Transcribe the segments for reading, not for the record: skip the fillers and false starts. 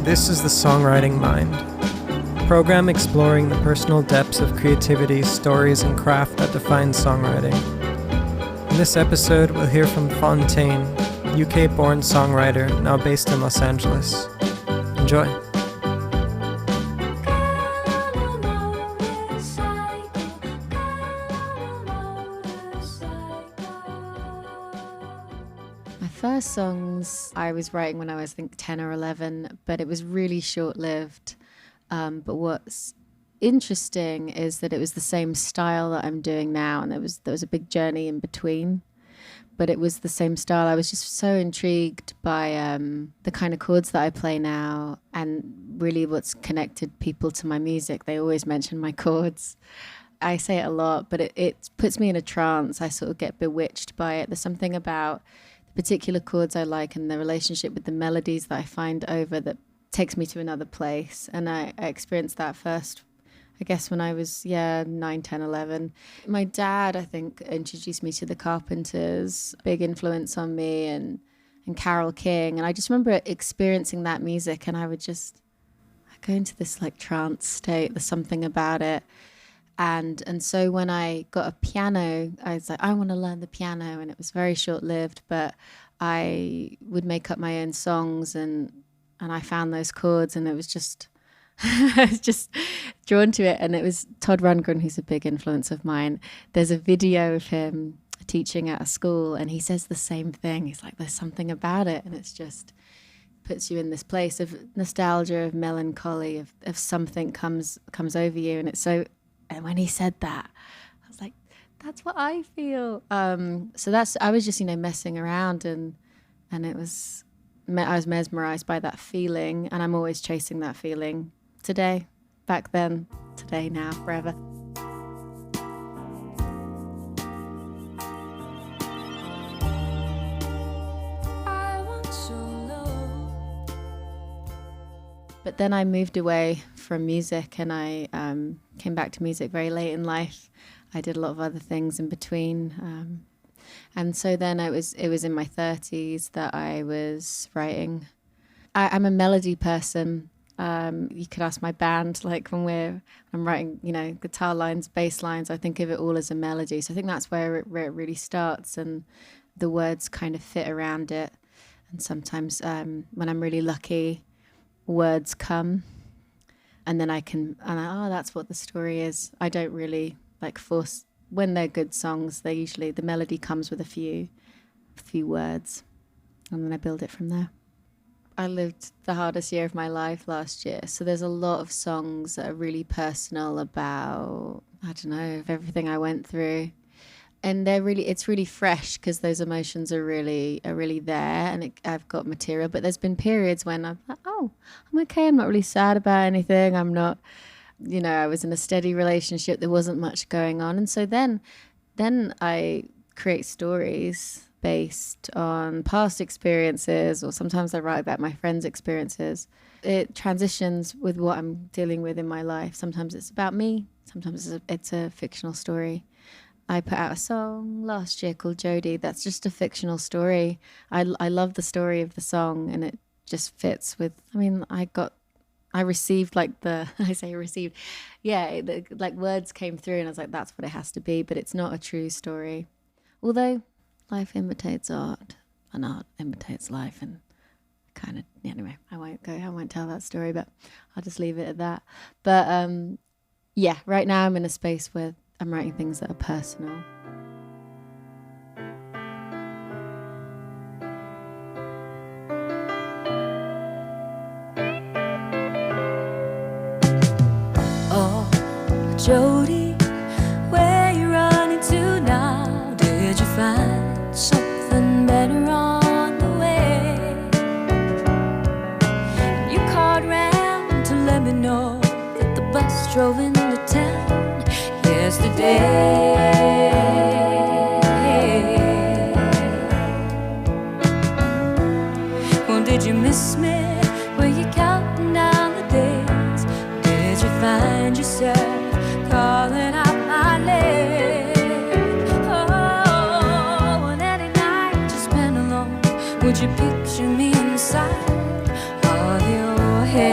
This is the Songwriting Mind, a program exploring the personal depths of creativity, stories, and craft that define songwriting. In this episode, we'll hear from Fonteyn, UK-born songwriter now based in Los Angeles. Enjoy. First songs I was writing when I was, I think, 10 or 11, but it was really short-lived. But what's interesting is that it was the same style that I'm doing now, and there was a big journey in between. But it was the same style. I was just so intrigued by the kind of chords that I play now, and really what's connected people to my music. They always mention my chords. I say it a lot, but it puts me in a trance. I sort of get bewitched by it. There's something about particular chords I like and the relationship with the melodies that I find over that takes me to another place. And I experienced that first, I guess, when I was 9, 10, 11. My dad, I think, introduced me to the Carpenters, big influence on me, and Carole King. And I just remember experiencing that music, and I go into this like trance state. There's something about it. And so when I got a piano, I was like, I want to learn the piano. And it was very short-lived, but I would make up my own songs, and I found those chords, and it was just, I was just drawn to it. And it was Todd Rundgren, who's a big influence of mine. There's a video of him teaching at a school, and he says the same thing. He's like, there's something about it. And it's just puts you in this place of nostalgia, of melancholy, of something comes over you. And it's so... And when he said that, I was like, that's what I feel. So I was just, messing around, and I was mesmerized by that feeling, and I'm always chasing that feeling. Today, back then, today, now, forever. But then I moved away from music, and I came back to music very late in life. I did a lot of other things in between. And so then it was in my 30s that I was writing. I'm a melody person. You could ask my band, like when I'm writing, guitar lines, bass lines, I think of it all as a melody. So I think that's where it really starts, and the words kind of fit around it. And sometimes when I'm really lucky, words come, and then that's what the story is. I don't really force. When they're good songs, the melody comes with a few words, and then I build it from there. I lived the hardest year of my life last year, so there's a lot of songs that are really personal about, I don't know, of everything I went through. And it's really fresh because those emotions are really there, and I've got material. But there's been periods when I'm like, oh, I'm okay. I'm not really sad about anything. I'm not, I was in a steady relationship. There wasn't much going on. And so then I create stories based on past experiences, or sometimes I write about my friends' experiences. It transitions with what I'm dealing with in my life. Sometimes it's about me. Sometimes it's a fictional story. I put out a song last year called Jody. That's just a fictional story. I love the story of the song, and it just fits with, I received words came through, and I was like, that's what it has to be, but it's not a true story. Although life imitates art, and art imitates life, and anyway, I won't tell that story, but I'll just leave it at that. But right now I'm in a space where I'm writing things that are personal. Oh, Jody, where you running to now? Did you find something better on the way? You called round to let me know that the bus drove into town yesterday. Well, did you miss me? Were you counting down the days? Did you find yourself calling out my name? Oh, and any night you spend alone, would you picture me inside of your head?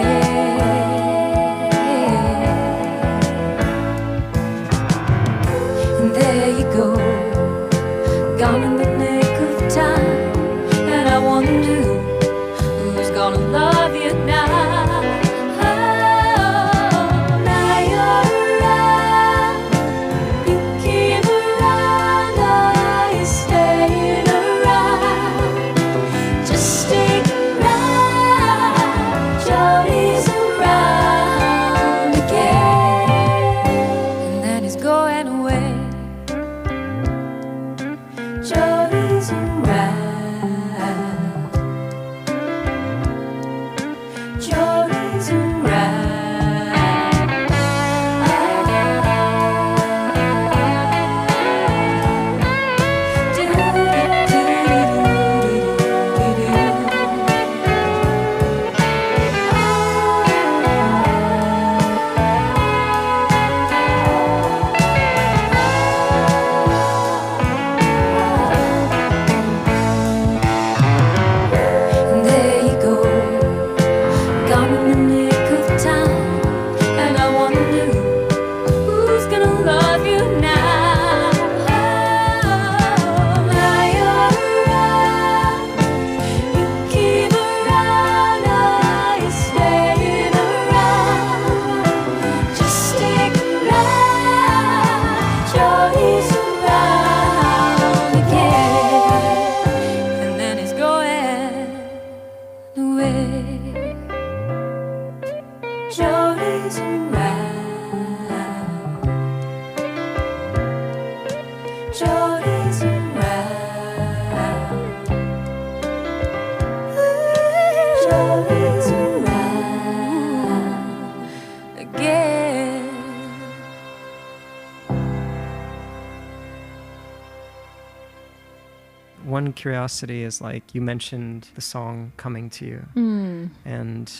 one curiosity is, like, you mentioned the song Coming to You. And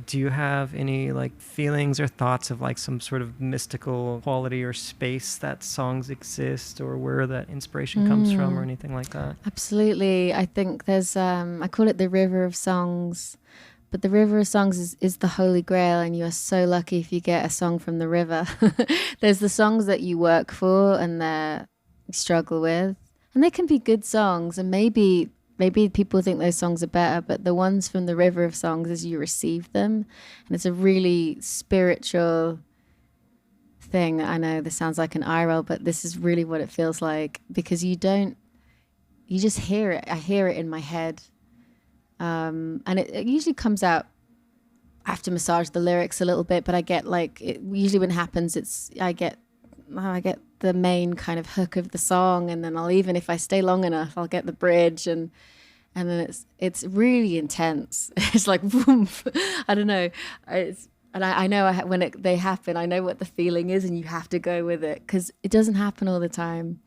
do you have any, like, feelings or thoughts of, like, some sort of mystical quality or space that songs exist, or where that inspiration comes from, or anything like that? Absolutely. I think there's, I call it the river of songs, but the river of songs is the holy grail, and you are so lucky if you get a song from the river. There's the songs that you work for and that you struggle with, and they can be good songs, and maybe people think those songs are better, but the ones from the river of songs is you receive them, and it's a really spiritual thing. I know this sounds like an eye roll, but this is really what it feels like, because you just hear it. I hear it in my head. And it usually comes out. I have to massage the lyrics a little bit, but I get, like, usually when it happens, I get the main kind of hook of the song, and then even if I stay long enough, I'll get the bridge, and then it's really intense. It's like boom. I don't know. I know when they happen, I know what the feeling is, and you have to go with it, because it doesn't happen all the time.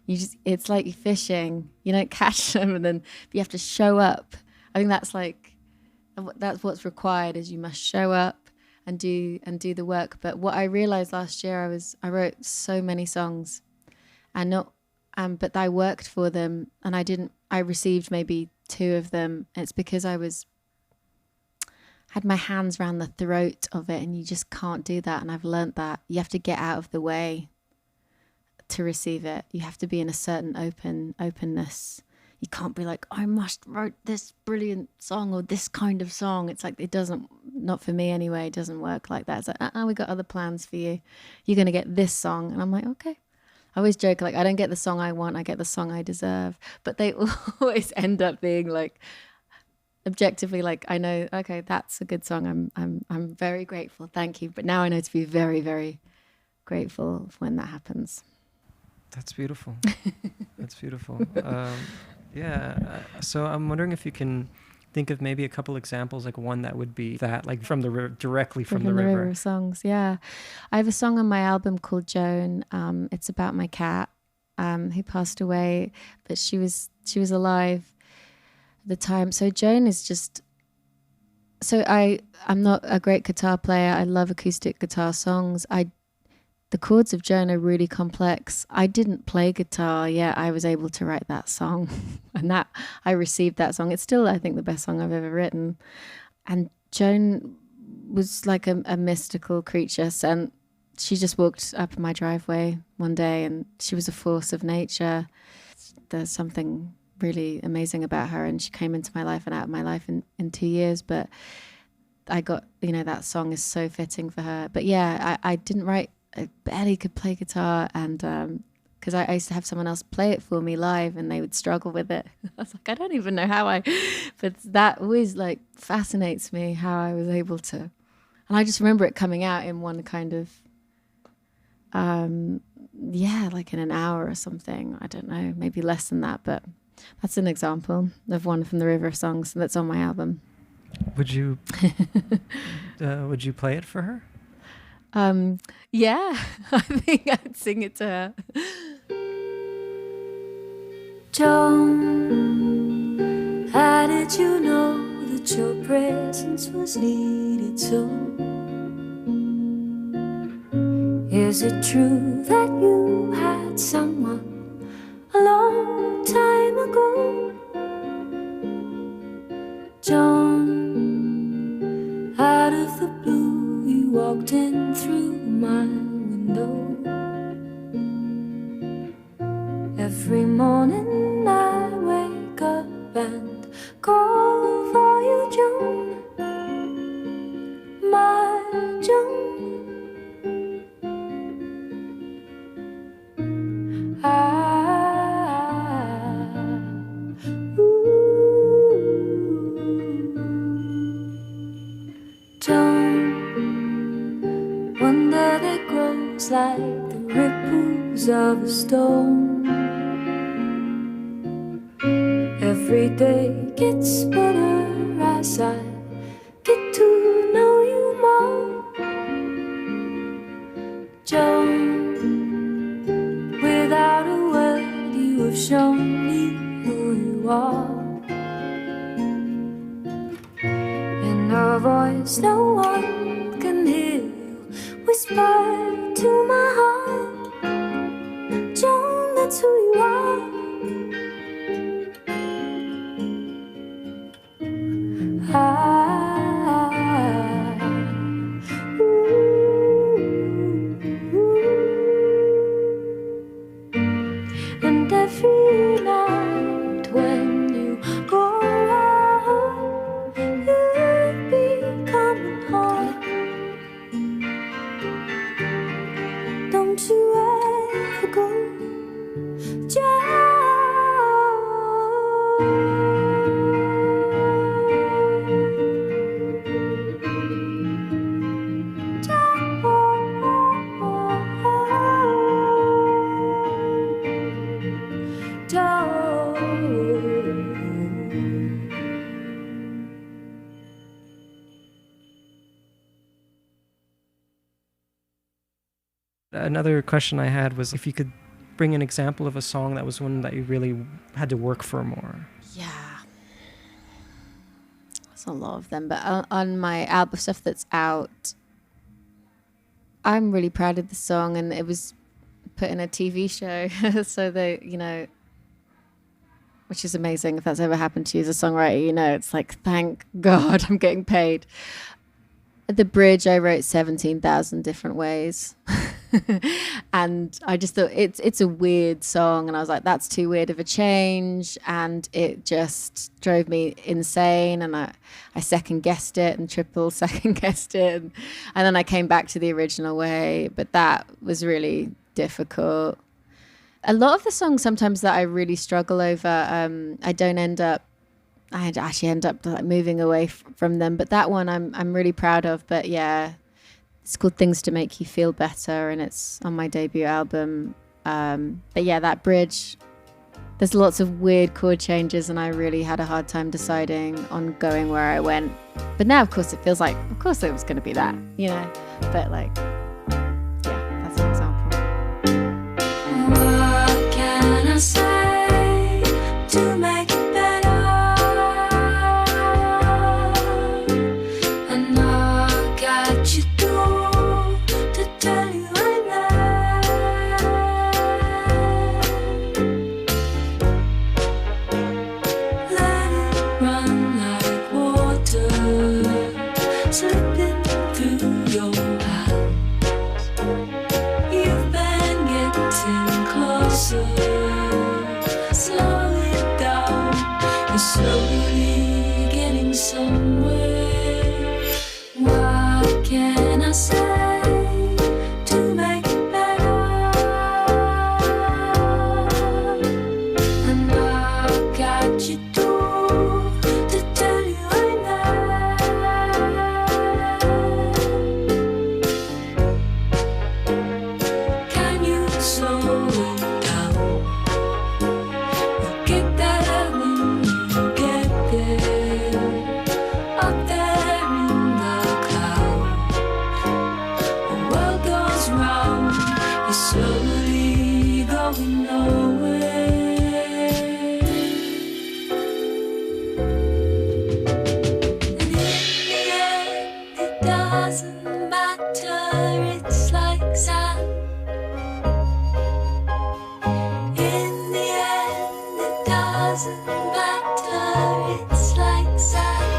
It's like you're fishing. You don't catch them, and then you have to show up. I think that's what's required, is you must show up and do the work. But what I realized last year, I wrote so many songs, and but I worked for them, and I received maybe 2 of them. It's because I had my hands around the throat of it, and you just can't do that. And I've learned that you have to get out of the way to receive it. You have to be in a certain openness. You can't be like, I must write this brilliant song or this kind of song. It's like, not for me anyway. It doesn't work like that. It's like, we got other plans for you. You're going to get this song. And I'm like, okay. I always joke, like, I don't get the song I want, I get the song I deserve. But they always end up being, like, objectively, like, I know, okay, that's a good song. I'm very grateful. Thank you. But now I know to be very, very grateful when that happens. That's beautiful. That's beautiful. So I'm wondering if you can think of maybe a couple examples, like one that would be that, like, from the directly from the river songs. Yeah, I have a song on my album called Joan. It's about my cat, who passed away, but she was alive at the time. So Joan is just. So I'm not a great guitar player. I love acoustic guitar songs. The chords of Joan are really complex. I didn't play guitar yet. I was able to write that song, and I received that song. It's still, I think, the best song I've ever written. And Joan was like a mystical creature. And she just walked up my driveway one day, and she was a force of nature. There's something really amazing about her, and she came into my life and out of my life in 2 years. But I got, that song is so fitting for her. But yeah, I didn't write. I barely could play guitar, and because I used to have someone else play it for me live, and they would struggle with it. I was like, I don't even know how but that always, like, fascinates me, how I was able to. And I just remember it coming out in one kind of, like in an hour or something. I don't know, maybe less than that, but that's an example of one from the River of Songs that's on my album. Would you play it for her? Yeah, I think I'd sing it to her. Joan, how did you know that your presence was needed so? Is it true that you had someone a long time ago? Joan, out of the blue you walked in through my window. Every morning I wake up and call for you, Joan, my Joan. Like the ripples of a stone. Every day gets better as I get to know you more. Joan, without a word you have shown me who you are. In a voice no one can hear, whisper to my heart, Joan, that's who you are. And every night when you go out, you'll be coming home. Don't you ever go, Joan. Another question I had was if you could bring an example of a song that was one that you really had to work for more. Yeah. There's a lot of them, but on my album stuff that's out, I'm really proud of the song, and it was put in a TV show. So they, you know, which is amazing. If that's ever happened to you as a songwriter, you know, it's like, thank God I'm getting paid. At the bridge, I wrote 17,000 different ways. And I just thought it's a weird song. And I was like, that's too weird of a change. And it just drove me insane. And I second guessed it and triple second guessed it. And then I came back to the original way. But that was really difficult. A lot of the songs sometimes that I really struggle over, I actually end up like moving away from them. But that one I'm really proud of. But yeah, it's called Things to Make You Feel Better, and it's on my debut album. But yeah, that bridge, there's lots of weird chord changes, and I really had a hard time deciding on going where I went. But now, of course, it feels like, of course it was going to be that, you know. But like, yeah, that's an example. What can I say to make it better? And I got you through to tell you I love. Let it run like water, slipping through your hands. You've been getting closer. Slow it down. You're slowly getting somewhere. What can I say to make it better? And I got you through to tell you I love. Can you slow it down? You'll get there when you get there. Up there in the clouds, the world goes round. You're slowly going nowhere. And in the end, it doesn't matter. It's like sand. In the end, it doesn't matter. It's like sand.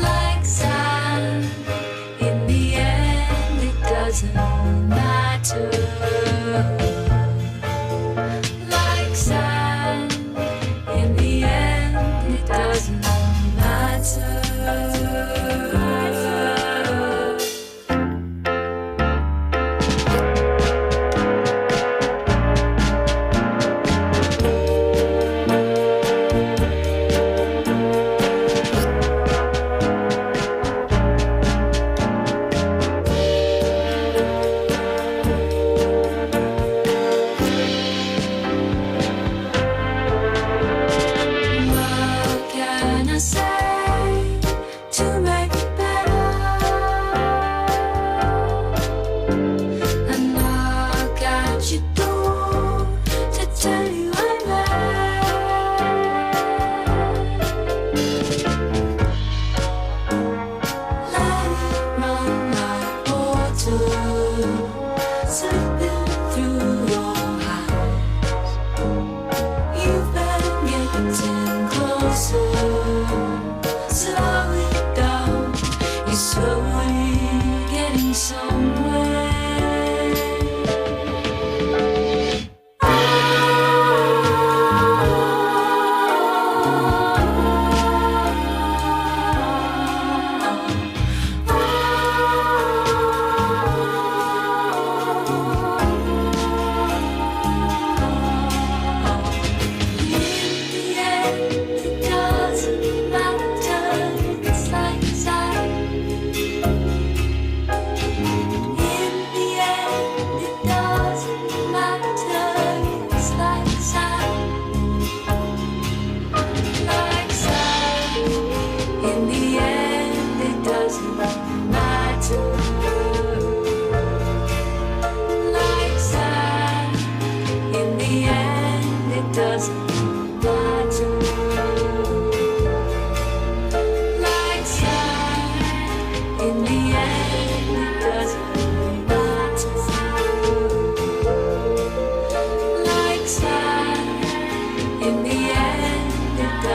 Like sand. In the end, it doesn't matter. Like sand. In the end, it doesn't matter.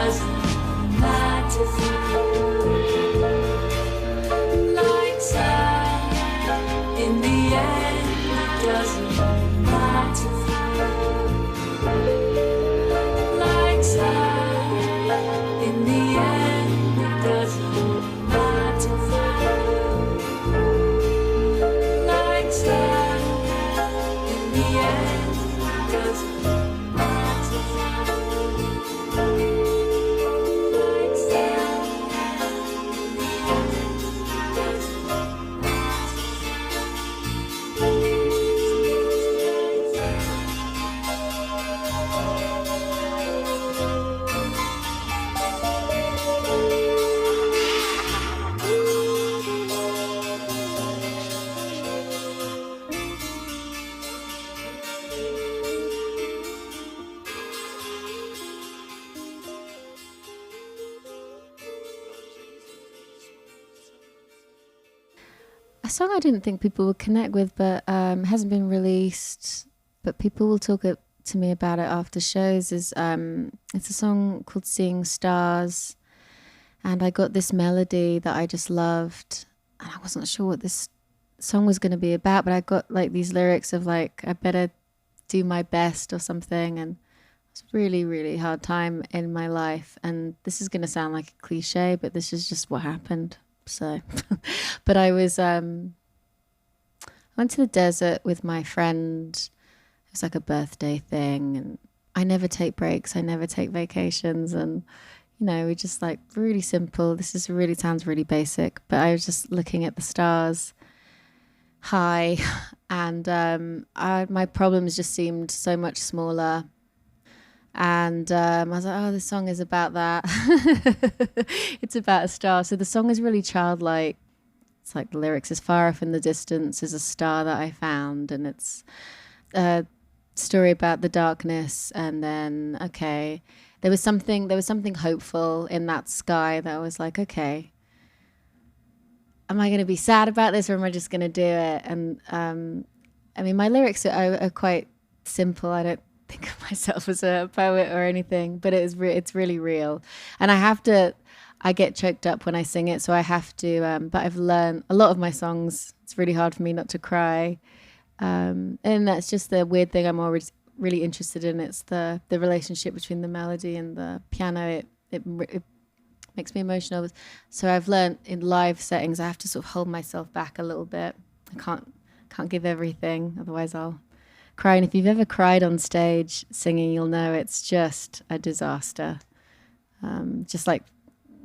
doesn't matter. Like sun, in the end it doesn't matter. Like sun, in the end it doesn't matter. Like sun, in the end it doesn't matter. Like sun, in the end A song I didn't think people would connect with, but hasn't been released, but people will talk to me about it after shows, is it's a song called Seeing Stars, and I got this melody that I just loved, and I wasn't sure what this song was going to be about, but I got like these lyrics of like, I better do my best or something, and it's a really, really hard time in my life, and this is going to sound like a cliche, but this is just what happened. So, but I was, I went to the desert with my friend. It was like a birthday thing, and I never take breaks. I never take vacations. And, you know, we just like really simple. This is really sounds really basic, but I was just looking at the stars high, and my problems just seemed so much smaller. And I was like, oh, this song is about that. It's about a star. So the song is really childlike. It's like the lyrics, as far off in the distance is a star that I found. And it's a story about the darkness. And then, okay, there was something hopeful in that sky that I was like, okay, am I going to be sad about this, or am I just going to do it? And I mean, my lyrics are quite simple. I don't think of myself as a poet or anything, but it's really real, and I get choked up when I sing it, so I have to but I've learned a lot of my songs, it's really hard for me not to cry, and that's just the weird thing I'm always really interested in. It's the relationship between the melody and the piano. It makes me emotional, so I've learned in live settings I have to sort of hold myself back a little bit. I can't give everything, otherwise I'll cry. And if you've ever cried on stage singing, you'll know it's just a disaster. Just like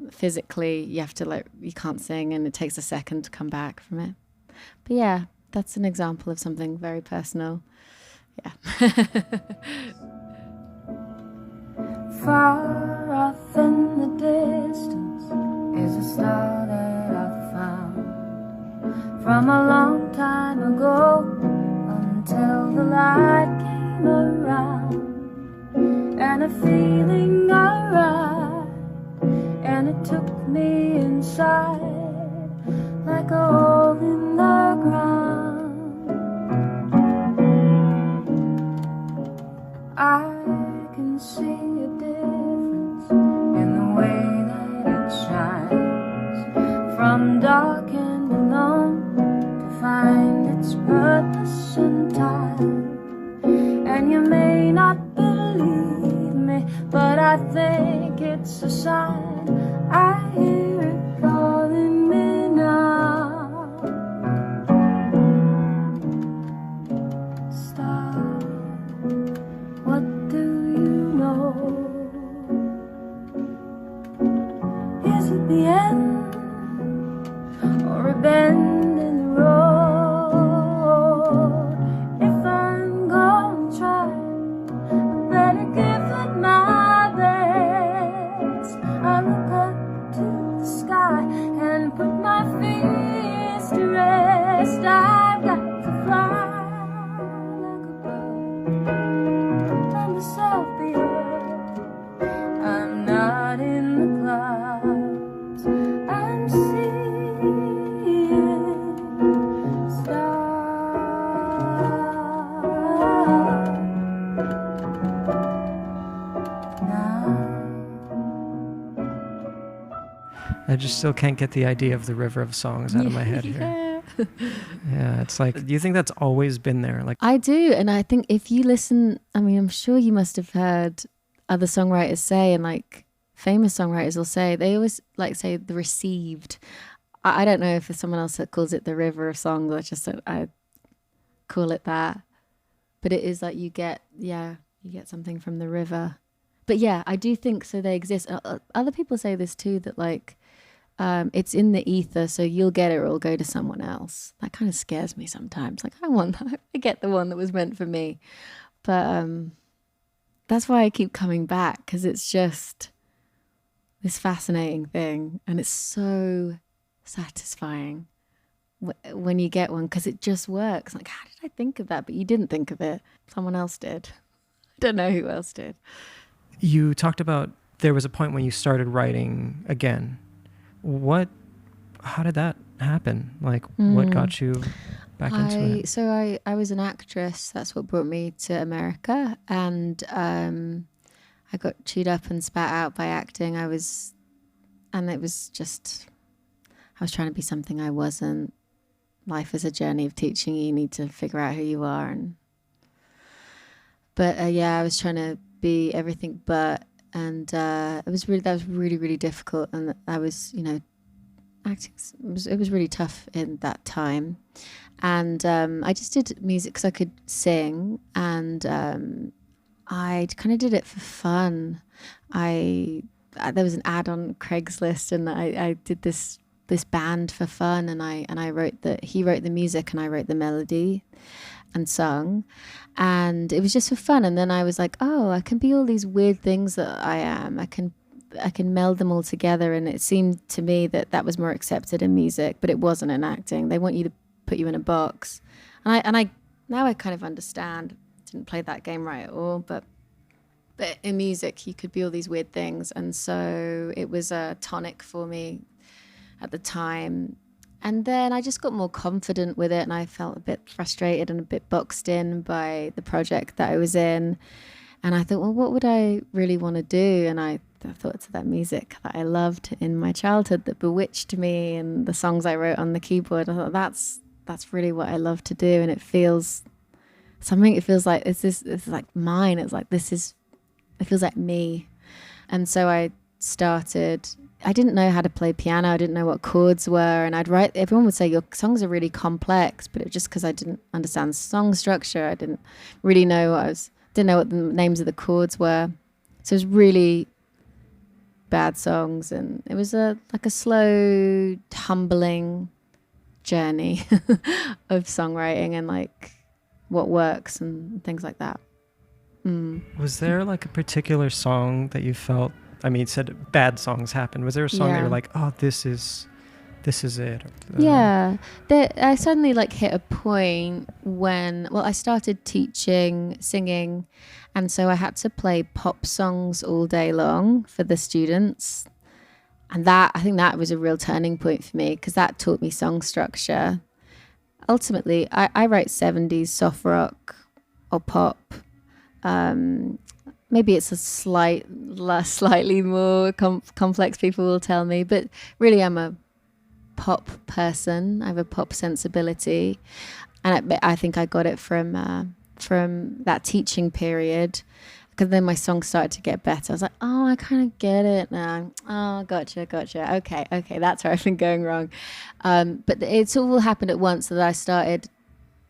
physically, you can't sing, and it takes a second to come back from it. But yeah, that's an example of something very personal. Yeah. Far off in the distance is a star that I found from a long time ago, until the light came around, and a feeling I ride, and it took me inside like a hole in the ground. I can see a difference in the way that it shines, from dark and alone to find its purpose and time. And you may not believe me, but I think it's a sign. I hear it calling me now. Star, what do you know? Is it the end, or a bend in the road? If I'm gonna try, I better give it my best. I look up to the sky and put my fears to rest. I've got to fly like a bird, and myself be heard. I'm not in the clouds, I just still can't get the idea of the river of songs out of my head here. Yeah, it's like, do you think that's always been there? Like, I do. And I think if you listen, I mean, I'm sure you must have heard other songwriters say, and like famous songwriters will say, they always like say the received. I don't know if there's someone else that calls it the river of songs. I call it that. But it is like you get something from the river. But yeah, I do think so they exist. Other people say this too, that like it's in the ether, so you'll get it or it'll go to someone else. That kind of scares me sometimes. Like, I want that. I get the one that was meant for me. But that's why I keep coming back, because it's just this fascinating thing. And it's so satisfying when you get one, because it just works. Like, how did I think of that? But you didn't think of it. Someone else did. I don't know who else did. you talked about there was a point when you started writing again. How did that happen? Like, what got you back into it? So I was an actress. That's what brought me to America. And I got chewed up and spat out by acting. I was trying to be something I wasn't. Life is a journey of teaching. You need to figure out who you are. But I was trying to be everything but. And that was really, really difficult. And I was, acting, it was really tough in that time. And I just did music because I could sing. And I kind of did it for fun. There was an ad on Craigslist, and I did this band for fun, and he wrote the music and I wrote the melody and sung, and it was just for fun. And then I was like, oh, I can be all these weird things that I am. I can meld them all together. And it seemed to me that was more accepted in music, but it wasn't in acting. They want you to put you in a box. And I now I kind of understand. Didn't play that game right at all, but in music you could be all these weird things. And so it was a tonic for me at the time. And then I just got more confident with it, and I felt a bit frustrated and a bit boxed in by the project that I was in. And I thought, well, what would I really want to do? And I thought to that music that I loved in my childhood that bewitched me, and the songs I wrote on the keyboard. I thought that's really what I love to do. And it feels like it's like mine. It's like it feels like me. And so I started. I didn't know how to play piano. I didn't know what chords were. And everyone would say your songs are really complex, but it was just because I didn't understand song structure. I didn't really know didn't know what the names of the chords were. So it was really bad songs. And it was like a slow, humbling journey of songwriting and like what works and things like that. Was there like a particular song that you felt, I mean, you said bad songs happen. Was there a song that you're like, oh, this is it? Yeah. I suddenly like hit a point when, I started teaching singing. And so I had to play pop songs all day long for the students. And I think that was a real turning point for me, because that taught me song structure. Ultimately, I write 70s soft rock or pop. Maybe it's a slightly more complex, people will tell me, but really I'm a pop person. I have a pop sensibility, and I think I got it from that teaching period, because then my songs started to get better. I was like, oh, I kind of get it now. Oh, gotcha. Okay, that's where I've been going wrong. But it's all happened at once that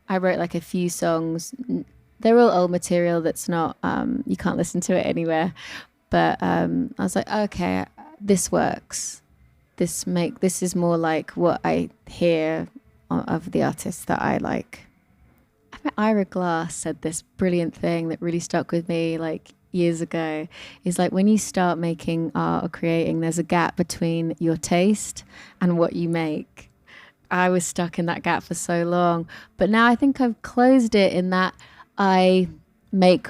I wrote like a few songs. They're all old material that's not, you can't listen to it anywhere. But I was like, okay, this works. This is more like what I hear of the artists that I like. I think Ira Glass said this brilliant thing that really stuck with me like years ago. Is like, when you start making art or creating, there's a gap between your taste and what you make. I was stuck in that gap for so long. But now I think I've closed it in that I make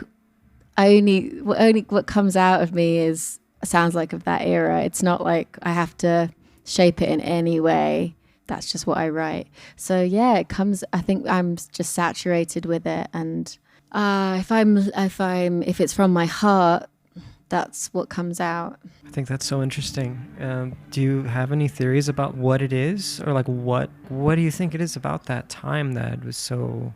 only what comes out of me sounds like of that era. It's not like I have to shape it in any way. That's just what I write. So yeah, it comes. I think I'm just saturated with it, and if it's from my heart, that's what comes out. I think that's so interesting. Do you have any theories about what it is, or like what do you think it is about that time that was so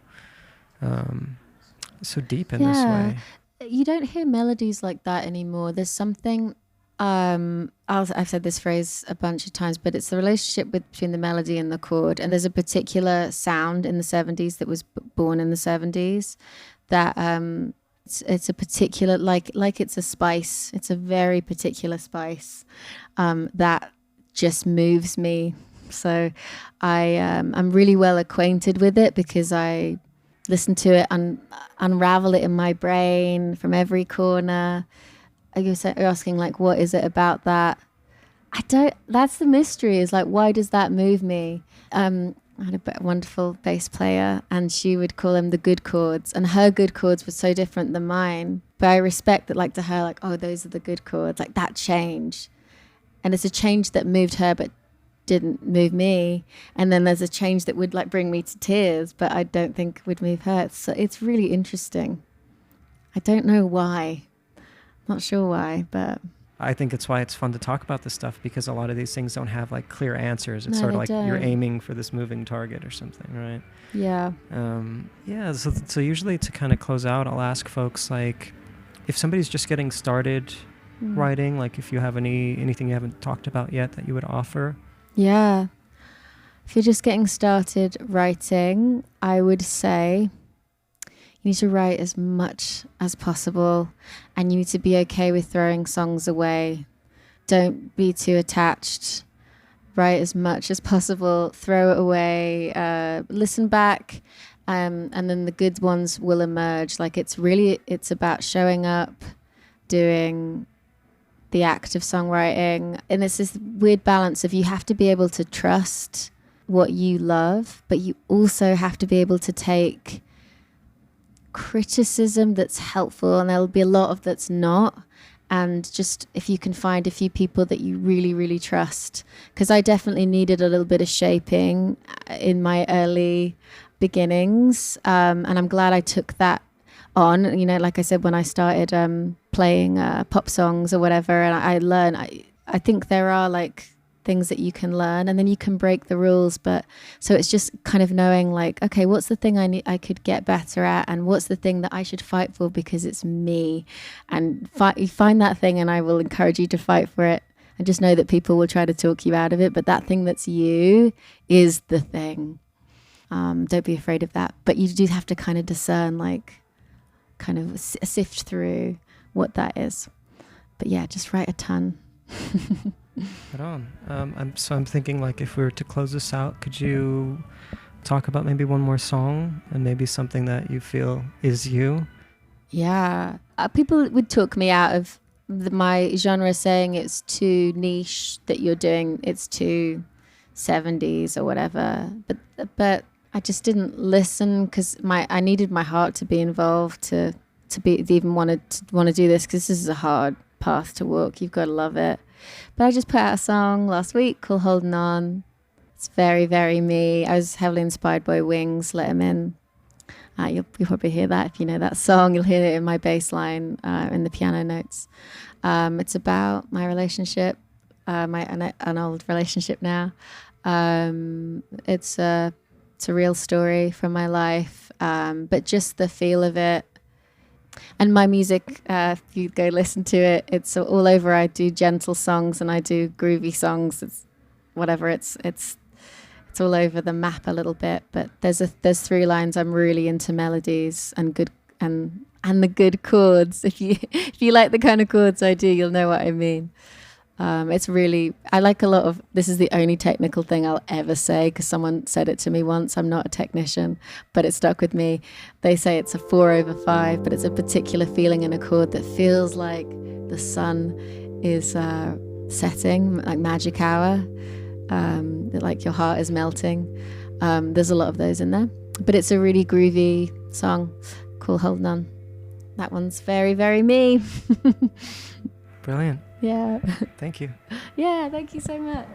so deep in this way? You don't hear melodies like that anymore. There's something, I've said this phrase a bunch of times, but it's the relationship between the melody and the chord. And there's a particular sound in the 70s that was born in the 70s that it's a particular, like it's a spice. It's a very particular spice that just moves me. So I'm really well acquainted with it because I listen to it and unravel it in my brain from every corner. You're asking, like, what is it about that? That's the mystery, is like, why does that move me? I had a wonderful bass player, and she would call them the good chords, and her good chords were so different than mine. But I respect that, like, to her, like, oh, those are the good chords, like that change. And it's a change that moved her, but didn't move me. And then there's a change that would like bring me to tears, but I don't think would move her. So it's really interesting. I don't know why. Not sure why, but I think it's why it's fun to talk about this stuff, because a lot of these things don't have like clear answers. It's sort of like you're aiming for this moving target or something, right? Yeah. So usually to kind of close out, I'll ask folks, like, if somebody's just getting started writing, like if you have anything you haven't talked about yet that you would offer. Yeah. If you're just getting started writing, I would say you need to write as much as possible, and you need to be okay with throwing songs away. Don't be too attached. Write as much as possible, throw it away, listen back, and then the good ones will emerge. Like it's about showing up, doing the act of songwriting. And it's this weird balance of, you have to be able to trust what you love, but you also have to be able to take criticism that's helpful, and there'll be a lot of that's not. And just if you can find a few people that you really, really trust, because I definitely needed a little bit of shaping in my early beginnings, and I'm glad I took that on. You know, like I said, when I started playing pop songs or whatever, and I learned, I think there are like things that you can learn, and then you can break the rules. But so it's just kind of knowing, like, okay, what's the thing I could get better at, and what's the thing that I should fight for because it's me, and you find that thing, and I will encourage you to fight for it. And just know that people will try to talk you out of it, but that thing that's you is the thing. Don't be afraid of that, but you do have to kind of discern, like, kind of sift through what that is. But yeah, just write a ton. Right on. I'm thinking, like, if we were to close this out, could you talk about maybe one more song and maybe something that you feel is you? Yeah. People would talk me out of my genre, saying it's too niche, that you're doing, it's too 70s or whatever. But I just didn't listen, because I needed my heart to be involved to even want to do this, because this is a hard path to walk. You've got to love it. But I just put out a song last week called Holdin On. It's very, very me. I was heavily inspired by Wings, Let 'Em In. You'll probably hear that if you know that song. You'll hear it in my bass line, in the piano notes. It's about my relationship, an old relationship now. It's a real story from my life, but just the feel of it. And my music, if you go listen to it, it's all over. I do gentle songs and I do groovy songs. It's whatever. It's all over the map a little bit. But there's 3 lines. I'm really into melodies and good and the good chords. If you like the kind of chords I do, you'll know what I mean. It's really, I like a lot of, this is the only technical thing I'll ever say, because someone said it to me once. I'm not a technician, but it stuck with me. They say it's a 4/5, but it's a particular feeling in a chord that feels like the sun is setting, like magic hour, like your heart is melting. There's a lot of those in there, but it's a really groovy song called Holdin On. That one's very, very me. Brilliant. Yeah. Thank you. Yeah, thank you so much.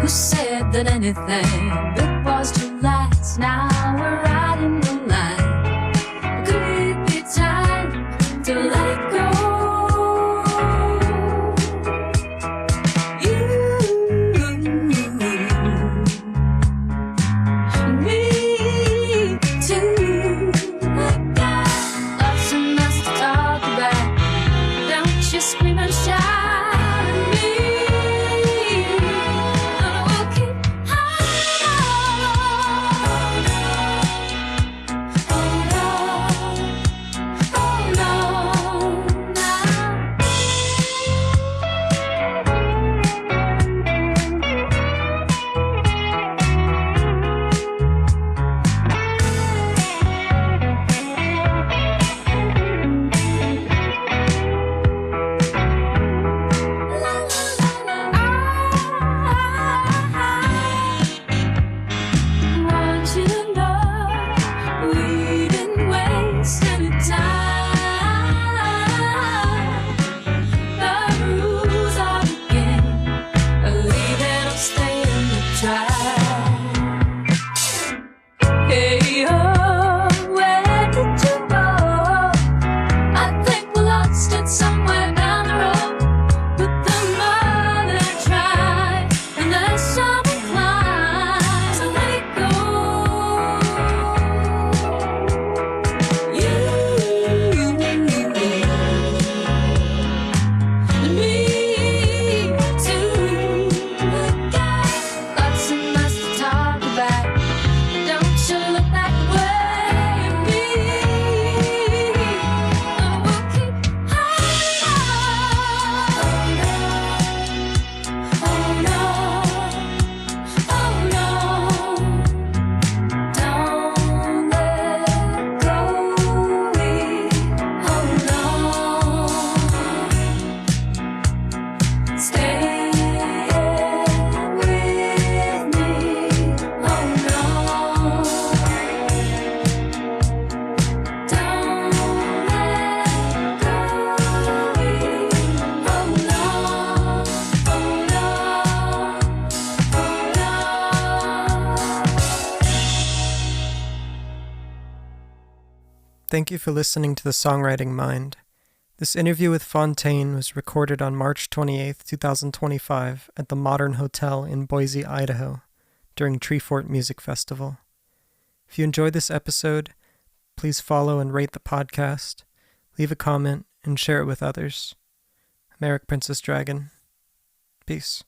who said that anything that was to last. Now we're riding the line. Could it be time to let it go? Scream and shout at me. Oh, keep hold on now. Want you to know we didn't waste any time. The rules are the game, leave it or stay in the trial. Hey, oh, where did you go? I think we lost it somewhere down the road. But the more that I try, and less I decline, so let it go. You and me too. Got lots and lots to talk about. Don't you look that way at me. Oh, we'll keep hold on. Don't let go. We hold on. Stay with me. Hold on. Don't let go. We hold on. Thank you for listening to the Songwriting Mind. This interview with Fonteyn was recorded on March 28th, 2025 at the Modern Hotel in Boise, Idaho, during Treefort Music Festival. If you enjoyed this episode, please follow and rate the podcast, leave a comment, and share it with others. I'm Eric Princess Dragon. Peace.